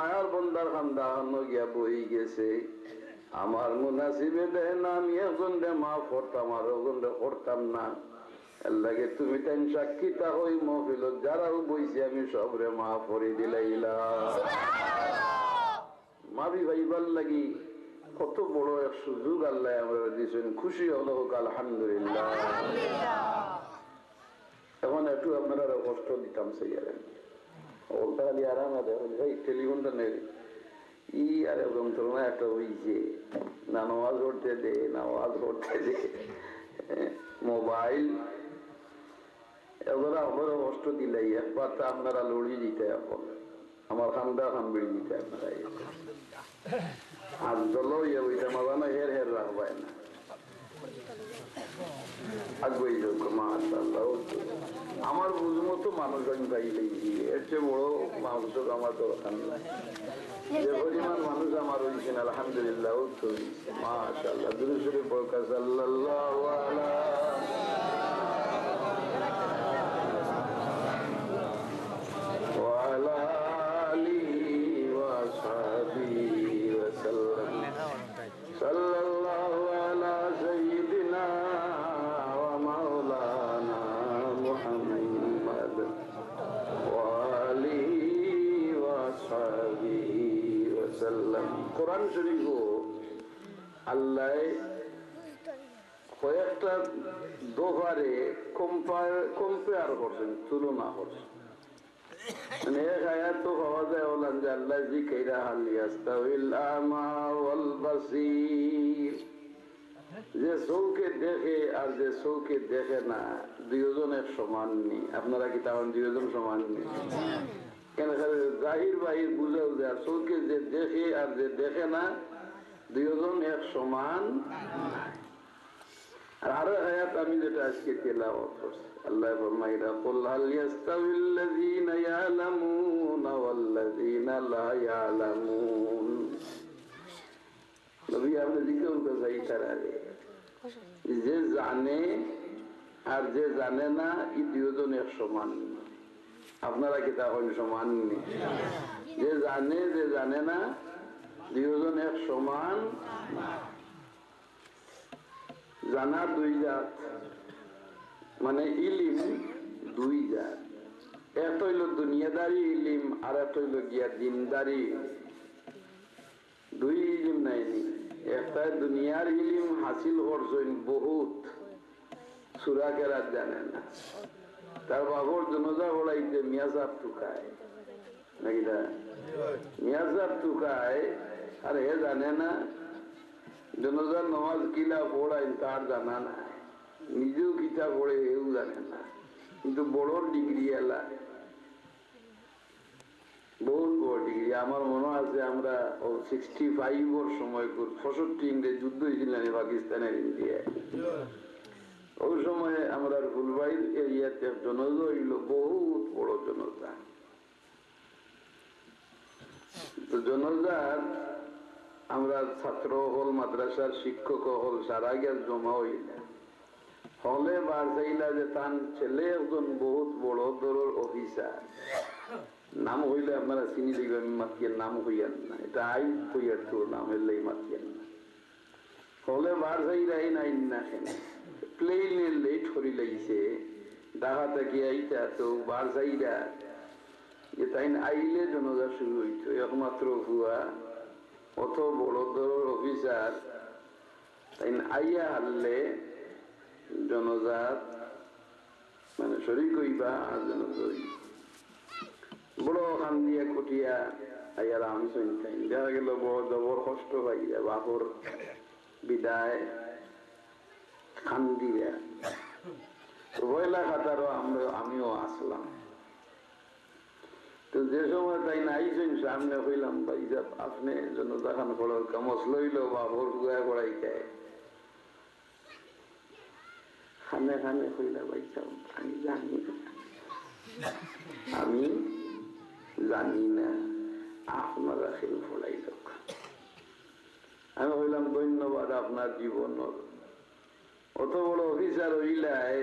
মায়ার বন্দার খান্দা খানো গিয়া বই গেছে আমার মুনাসিবে দেন আমি এখন মাফ করতাম আর ওখান করতাম না আল্লাহকে তুমি তাই সাক্ষী তা হই মহফিল যারাও বইছে আমি সবরে মাফ করে দিলাইলাম মাবি ভাইবার লাগি কত বড় এক সুযোগ আল্লাহ আমরা দিয়েছেন খুশি হলো হোক আলহামদুলিল্লাহ এখন একটু আপনারা কষ্ট দিতাম সেই ওটা খালি আরাম আছে ভাই টেলিফোনটা নেই ই আর যন্ত্রণা একটা হইছে না নামাজ পড়তে দে নামাজ পড়তে দে মোবাইল এগুলো আমারও কষ্ট দিলাই একবার তো আপনারা লড়িয়ে দিতে এখন আমার খান্দা খানবিড়ি দিতে আপনারা আর দল ওইটা মাজানো হের হের রাখবাই না আগবই যোগ্য মাশাআল্লাহ আমার বুঝ মতো মানুষ আমি পাইলেই এর চেয়ে বড় মানুষ আমার দরকার নাই যে পরিমাণ মানুষ আমার হয়েছেন আলহামদুলিল্লাহ মাশাআল্লাহ দুরূদ শরীফ পড়া সাল্লাল্লাহু আলাইহি ওয়া আলা আলিহি ওয়া সাহবিহি ওয়া সাল্লাম সাল্লাল্লাহু আলা সাইয়্যিদিনা ওয়া মাওলানা মুহাম্মদ ওয়া আলিহি ওয়া সাহবিহি ওয়া সাল্লাম কোরআন শরীফ আল্লাহ কয়েকটা দোহারে কম্পেয়ার করছেন তুলনা করছেন মানে এক আয়াত তো পাওয়া যায় বলেন যে আল্লাহ যিকরা হাল ইয়াস্তাউল আমা ওয়াল বাসীর যে চৌকে দেখে আর যে চৌকে দেখে না দুইজন এক সমান নেই আপনারা কি তখন দুইজন সমান নেই কেন জাহির বাহির বুঝাও যায় আর চৌকে যে দেখে আর যে দেখে না দুইজন এক সমান আর আরো আয়াত আমি যেটা আজকে তেলাওয়াত করছি আল্লাহ ফরমাইরা কুল হাল ইয়াস্তাউল্লাযীনা ইয়ালামুনা ওয়াল্লাযীনা লা ইয়ালামুন নবী আপনি জিজ্ঞেস করতে চাইতারে যে জানে আর যে জানে না এই দুইজন এক সমান আপনারা কি তখন সমান নেই যে জানে না দুইজন এক সমান জানা দুই জাত মানে ইলিম দুই জাত এক হইল দুনিয়াদারি ইলিম আর এক হইল গিয়া দিনদারি দুই ইলিম নাইনি একটা দুনিয়ার ইলিম হাসিল করছেন বহুত সূরা কেরাত জানে না তার বাবর জনজা বলাইতে মিয়াজাব টুকায় নাকি মিয়াজাব টুকায় আর হে জানে না জনজার নামাজ কিলা পড়ায় তার জানা নাই নিজেও কিতা পড়ে এও জানে না কিন্তু বড় ডিগ্রি এলা বহুত বড় ডিগ্রি আমার মনে আছে আমরা 65 সময় 65 ইংরেজ যুদ্ধ হয়েছিল পাকিস্তানের ইন্ডিয়ায় ওই সময় আমরা ফুলবাড়ির এরিয়াতে জনজা হইল বহুত বড় জনতা তো জনজার আমরা ছাত্র হল মাদ্রাসার শিক্ষক হল সারা গিয়া জমা হইলে হলে বার চাইলা যে তার ছেলে একজন বহুত বড় দরের অফিসার নাম হইলে আপনারা চিনি দেখবেন মাতিয়ের নাম হইয়ান না এটা আইন হইয়ার তোর নাম হইলে মাতিয়েন না হলে বার চাইলাই নাই না কেন প্লেনে লেট করি লাগিছে ঢাকা থেকে আইতা তো বার চাইরা যে তাই আইলে জনজা শুরু হইতো একমাত্র হুয়া অত বড় দরের অফিসার তাই আইয়া হারলে জনজাত মানে শরীর কইবা আর জনজয়ী বড় খান দিয়া কুটিয়া আইয়ার আমি শুনতাম দেখা গেল বড় জবর কষ্ট পাইয়া বাপর বিদায় খান দিয়া পয়লা খাতারও আমিও আসলাম তো যে সময় তাই না আইসেন সামনে হইলাম ভাই সাহেব আপনি জনতা খান ফলের কামস লইল বাপর গুয়া করাই খায় খানে খানে হইলা ভাই সাহেব আমি জানি না আপনারা খেল ফলাই লোক আমি হইলাম ধন্যবাদ আপনার জীবন অত বড় অফিসার হইলাই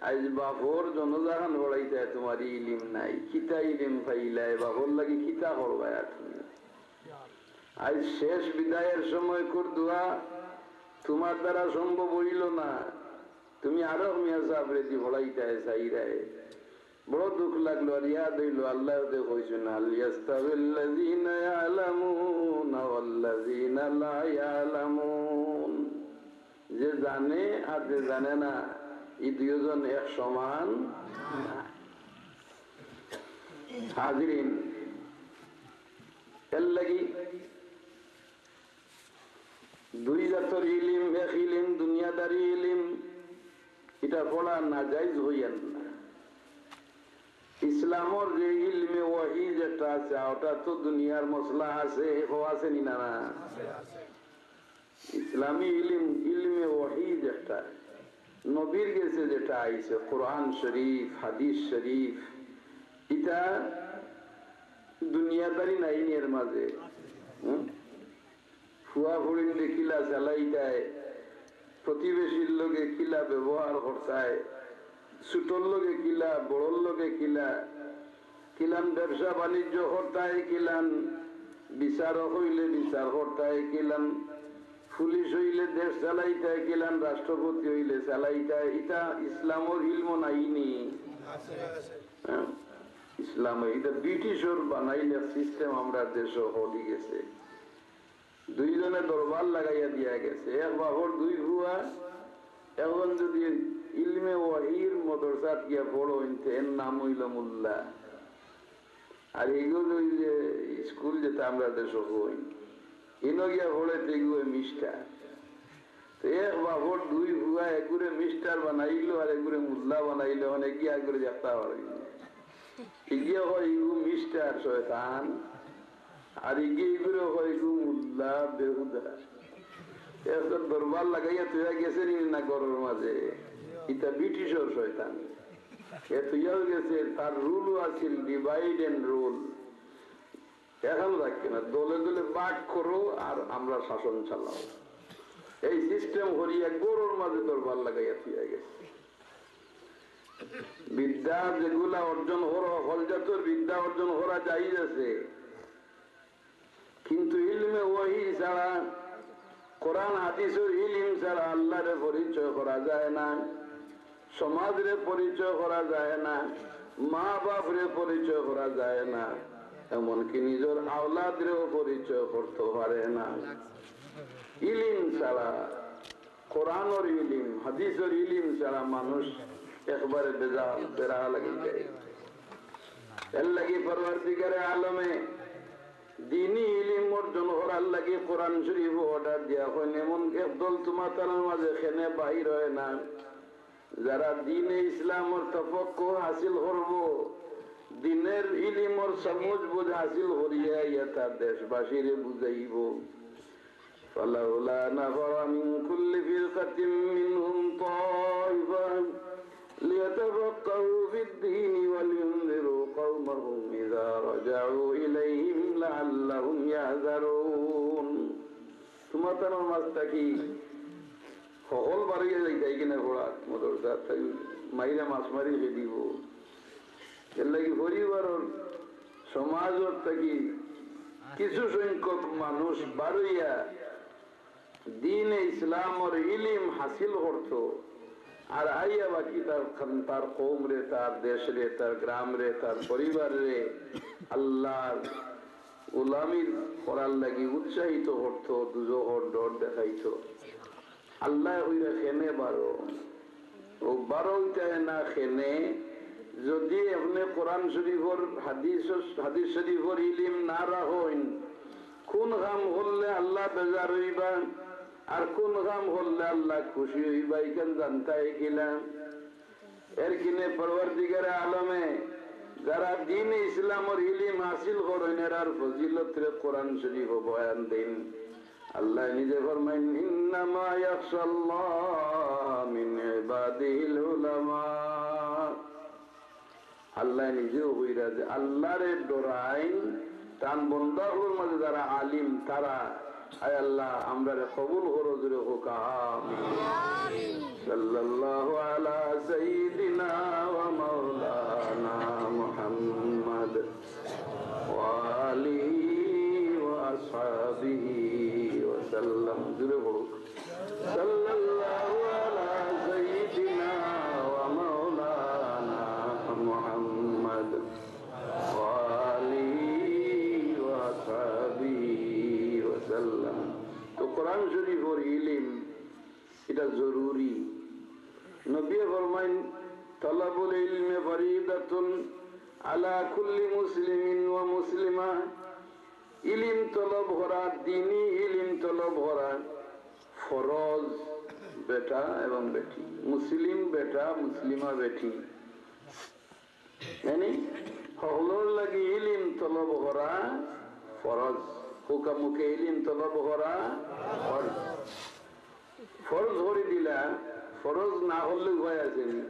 আজ বাপর জনজাহান বড়াইতে তোমার ইলিম নাই কিতা ইলিম পাইলাই বাপর লাগি কিতা করবাই তুমি আজ শেষ বিদায়ের সময় কর দোয়া তোমার দ্বারা সম্ভব হইল না, তুমি আরো মিয়া সাহেবরে দি ভরাইতে চাইরায়, বড় দুঃখ লাগলো। আর ইয়াদ হইল আল্লাহ কইছেন আল ইয়াস্তাবিল্লাযীনা ইয়ালামুনা ওয়াল্লাযীনা লা ইয়ালামুন, যে জানে আর যে জানে না এই দুইজন এক সমান না। হাজিরিন, এর লাগি দুই জাতর ইলিম, এক ইলিম দুনিয়াদারি ইলিম, এটা পড়া না যাইজ হইয়ান না। ইসলামর যে ইলমে ওয়াহি যেটা আছে ওটা তো দুনিয়ার মশলা আছে, আছে নি না? ইসলামী ইলিম, ইলমে ওয়াহি যেটা নবীর গেছে, যেটা আইছে কোরআন শরীফ হাদিস শরীফ, এটা দুনিয়াদারি নাইনের মাঝে ফুয়া ফুড়িলে কিলা চালাইটায়, প্রতিবেশীর লোকে কিলা ব্যবহার করতায়, ছোটর লোকে কিলা, বড়র লোকে কিলা, কিলান ব্যবসা বাণিজ্য করতায়, কিলান বিচারক হইলে বিচার করতায়, কিলান পুলিশ হইলে দেশ চালাইতায়, কিলান রাষ্ট্রপতি হইলে চালাইতায়। এটা ইসলামের ইলম নাইনি। ইসলাম এটা ব্রিটিশর বানাইলে সিস্টেম আমরা দেশ হলি গেছে। দুইজনে দরবার লাগাইয়া দিয়া গেছে, এক বাহর দুই ভুয়া। এখন যদি ইলমে ওয়াহির মদরসাত গিয়া পড়ো, এর নাম হইল মোল্লা। আর এগুলো যে স্কুল যেটা আমরা দেশ হই, এনো গিয়া পড়ে এগুলো মিস্টার। তো এক বাহর দুই ভুয়া, এগুলো মিস্টার বানাইলো আর এগুলো মোল্লা বানাইলো, অনেক গিয়া করে যাত্রা পারবি এগিয়ে হয় এগু মিস্টার শয়তান, আর এগুলো হয় এগু মোল্লা বেহুদা। এখন দরবার লাগাইয়া তুইয়া গেছে না গরুর মাঝে, এটা ব্রিটিশর শয়তান। এ তুইয়াও গেছে, তার রুলও আছে ডিভাইড এন্ড রুল। এখন রাখি না, দলে দলে বাক করো আর আমরা শাসন চালাও, এই সিস্টেম করিয়া গরুর মাঝে দরবার লাগাইয়া তুইয়া গেছে। বিদ্যা যেগুলা অর্জন করা, ফলজাতর বিদ্যা অর্জন করা জায়েজ আছে, কিন্তু ইলমে ওয়াহি ছাড়া, কোরআন হাদিসের ইলম ছাড়া আল্লাহরে পরিচয় করা যায় না, সমাজরে পরিচয় করা যায় না, মা বাপরে পরিচয় করা যায় না, এমনকি নিজের আওলাদরেও পরিচয় করতে পারে না। ইলিম ছাড়া, কোরআনের ইলিম হাদিসের ইলিম ছাড়া মানুষ একবারে বেড়া লাগি যায়। এর লাগি পরওয়ারদিগারে আলমে দিনী ইলিম অর্জন করার লাগি কোরআন শরীফ অর্ডার দেওয়া হয়। এমন একদল তোমার মাঝে খেনে বাহির হয় না, যারা দিনে ইসলামের তফক্কু হাসিল করব, দিনের ইলিমর সমুজ বুঝ হাসিল করিয়া ইয়া দেশবাসীরে বুঝাইব। ফালাউলা নাফারা মিন কুল্লি ফিরকাতিন মিনহুম তাইফা লিয়াতাফাক্কাহু ফিদ-দীনি ওয়ালিয়ুনযিরু কওমাহুম ইযা রাজাউ ইলাইহিম লাআল্লাহুম ইয়াহযারুন। তোমার মাঝটা কি সকল বাড়িয়ে যাইতাই কিনা ঘোড়া মদরসা তাই মাইরা মাছ মারি দিব। এর লাগি পরিবারের সমাজের থাকি কিছু সংখ্যক মানুষ বাড়িয়া দিন ইসলামের ইলিম হাসিল করত, আর আইয়া বাকি তার কৌম রে, তার দেশ রে, তার গ্রাম রে, তার পরিবার রে আল্লাহর গোলামির করার লাগি উৎসাহিত করত, দুজোহর ডর দেখাইত। আল্লাহ হইয়া খেনে বারো, ও বারো উঠায় না খেনে। যদি আপনি কোরআন শরীফর হাদিস শরীফর ইলিম না রাখেন, কোন কাম করলে আল্লাহ বেজার হইবা আর কোন কাম করলে আল্লাহ খুশি হইবা, এখান জানতাই কিনা। এর কিনে পরওয়ারদিগারে আলমে যারা দিন ইসলামের ইলিম হাসিল করেন, এরার ফজিলত রে কোরআন শরীফ বয়ান দিন। আল্লাহ নিজে ফরমাইন ইন্নামা ইয়াখশাল্লাহ মিন ইবাদিহিল উলামা। আল্লাহ নিজেও হইরা যে আল্লাহরে ডরাইন তান বন্দাগুলোর মাঝে যারা আলিম তারা। আয় আল্লাহ আমরা কবুল করো, জোরে হোক আমিন। সাল্লাল্লাহু আলা সাইয়্যিদিনা ওয়া মাওলানা মুহাম্মদ ওয়া আলিহি ওয়া আসহাবিহি وسلم জুড়ে পড়ুক সাল্লাল্লাহু আলা সাইয়্যিদিনা ওয়া মাওলানা মুহাম্মদ ওয়া আলিহি ওয়া সাহবিহি ওয়া সাল্লাম। তো কোরআন শরীফের ইলম এটা জরুরি। নবী ফরমাইন তালাবুল ইলমি ফরিদাতুন আলা কুল্লি মুসলিমিন ওয়া মুসলিমা। ইলম তলব করা, দ্বীনি ইলম তলব করা ফরজ বেটা এবং বেটি, মুসলিম বেটা মুসলিমা বেটি, মানে সকলের লাগি ইলম তলব করা ফরজ। হুকামুখে ইলম তলব করা ফরজ। ফরজ করে দিলা, ফরজ না হলে ভয় আছে।